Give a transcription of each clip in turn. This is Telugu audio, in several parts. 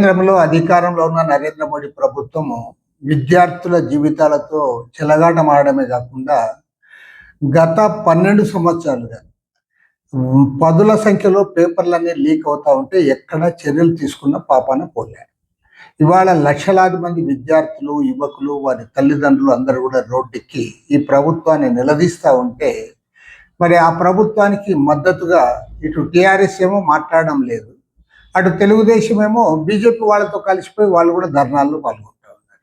కేంద్రంలో అధికారంలో ఉన్న నరేంద్ర మోడీ ప్రభుత్వము విద్యార్థుల జీవితాలతో చెలగాటమాడమే కాకుండా గత 12 సంవత్సరాలుగా పదుల సంఖ్యలో పేపర్లన్నీ లీక్ అవుతా ఉంటే ఎక్కడ చర్యలు తీసుకున్న పాపాన పోలే. ఇవాళ లక్షలాది మంది విద్యార్థులు, యువకులు, వారి తల్లిదండ్రులు అందరూ కూడా రోడ్డెక్కి ఈ ప్రభుత్వాన్ని నిలదీస్తూ ఉంటే మరి ఆ ప్రభుత్వానికి మద్దతుగా ఇటు టీఆర్ఎస్ ఏమో మాట్లాడడం లేదు, అటు తెలుగుదేశం ఏమో బీజేపీ వాళ్ళతో కలిసిపోయి వాళ్ళు కూడా ధర్నాల్లో పాల్గొంటూ ఉన్నారు.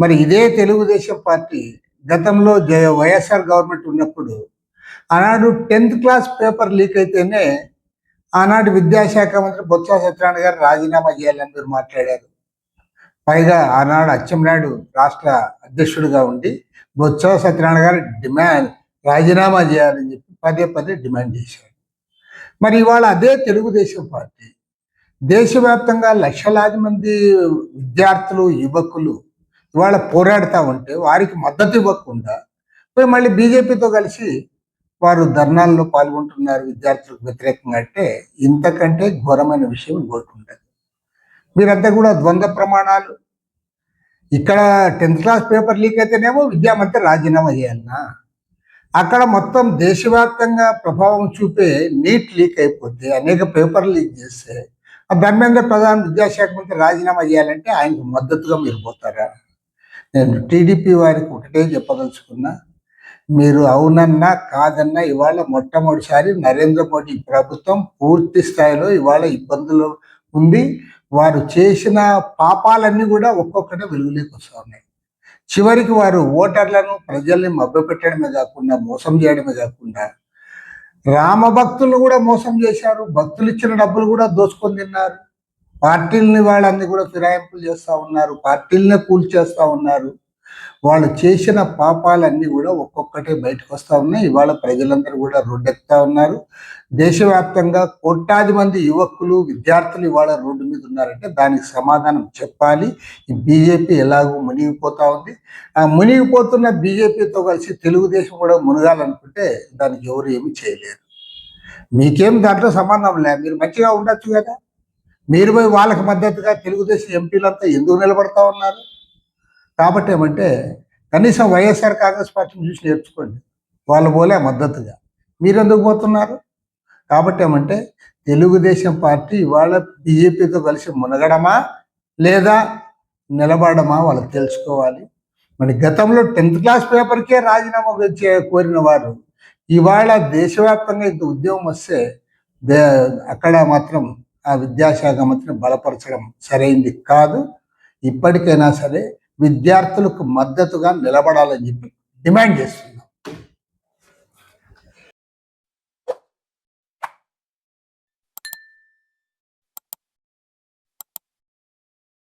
మరి ఇదే తెలుగుదేశం పార్టీ గతంలో వైఎస్ఆర్ గవర్నమెంట్ ఉన్నప్పుడు ఆనాడు 10th క్లాస్ పేపర్ లీక్ అయితేనే ఆనాటి విద్యాశాఖ మంత్రి బొత్స సత్యనారాయణ గారు రాజీనామా చేయాలని మీరు మాట్లాడారు. పైగా ఆనాడు అచ్చెన్నాయుడు రాష్ట్ర అధ్యక్షుడిగా ఉండి బొత్స సత్యనారాయణ గారు రాజీనామా చేయాలని చెప్పి పదే పదే డిమాండ్ చేశారు. మరి ఇవాళ అదే తెలుగుదేశం పార్టీ దేశవ్యాప్తంగా లక్షలాది మంది విద్యార్థులు, యువకులు ఇవాళ పోరాడుతూ ఉంటే వారికి మద్దతు ఇవ్వకుండా పోయి మళ్ళీ బీజేపీతో కలిసి వారు ధర్నాల్లో పాల్గొంటున్నారు విద్యార్థులకు వ్యతిరేకంగా. అంటే ఇంతకంటే ఘోరమైన విషయం ఇంకోటి ఉంటుంది. మీరంతా కూడా ద్వంద్వ ప్రమాణాలు. ఇక్కడ 10th క్లాస్ పేపర్ లీక్ అయితేనేమో విద్యామంత్రి రాజీనామా చేయాలన్నా, అక్కడ మొత్తం దేశవ్యాప్తంగా ప్రభావం చూపే నీట్ లీక్ అయిపోతే, అనేక పేపర్లు లీక్ చేస్తే ఆ ధర్మేంద్ర ప్రధాన్ విద్యాశాఖ మంత్రి రాజీనామా చేయాలంటే ఆయనకు మద్దతుగా మీరు పోతారా? నేను టీడీపీ వారికి ఒకటే చెప్పదలుచుకున్నా, మీరు అవునన్నా కాదన్నా ఇవాళ మొట్టమొదటిసారి నరేంద్ర మోడీ ప్రభుత్వం పూర్తి స్థాయిలో ఇవాళ ఇబ్బందులు ఉంది. వారు చేసిన పాపాలన్నీ కూడా ఒక్కొక్కటే వెలుగులోకి వస్తూ ఉన్నాయి. చివరికి వారు ఓటర్లను, ప్రజల్ని మభ్యపెట్టడమే కాకుండా, మోసం చేయడమే కాకుండా రామభక్తులను కూడా మోసం చేశారు. భక్తులు ఇచ్చిన డబ్బులు కూడా దోచుకొని తిన్నారు. పార్టీలని వాళ్ళన్ని కూడా ఫిరాయింపులు చేస్తూ ఉన్నారు. పార్టీలనే కూల్చేస్తూ ఉన్నారు. వాళ్ళు చేసిన పాపాలన్నీ కూడా ఒక్కొక్కటే బయటకు వస్తూ ఉన్నాయి. ఇవాళ ప్రజలందరూ కూడా రోడ్డెక్కుతా ఉన్నారు. దేశవ్యాప్తంగా కోట్లాది మంది యువకులు, విద్యార్థులు ఇవాళ రోడ్డు మీద ఉన్నారంటే దానికి సమాధానం చెప్పాలి. ఈ బీజేపీ ఎలాగో మునిగిపోతా ఉంది. ఆ మునిగిపోతున్న బీజేపీతో కలిసి తెలుగుదేశం కూడా మునగాలనుకుంటే దానికి ఎవరు ఏమి చేయలేరు. మీకేం దాంట్లో సంబంధం లేదు. మీరు మంచిగా ఉండొచ్చు కదా. మీరు పోయి వాళ్ళకి మద్దతుగా తెలుగుదేశం ఎంపీలంతా ఎందుకు నిలబడతా ఉన్నారు? కాబట్టి ఏమంటే కనీసం వైఎస్ఆర్ కాంగ్రెస్ పార్టీని చూసి నేర్చుకోండి. వాళ్ళు పోలే మద్దతుగా, మీరెందుకు పోతున్నారు? కాబట్టి ఏమంటే తెలుగుదేశం పార్టీ ఇవాళ బీజేపీతో కలిసి మునగడమా లేదా నిలబడమా వాళ్ళకి తెలుసుకోవాలి. మరి గతంలో 10th క్లాస్ పేపర్కే రాజీనామా కోరిన వారు ఇవాళ దేశవ్యాప్తంగా ఇంత ఉద్యమం వస్తే అక్కడ మాత్రం ఆ విద్యాశాఖ మంత్రిని బలపరచడం సరైంది కాదు. ఇప్పటికైనా సరే విద్యార్థులకు మద్దతుగా నిలబడాలని చెప్పి డిమాండ్ చేస్తుంది.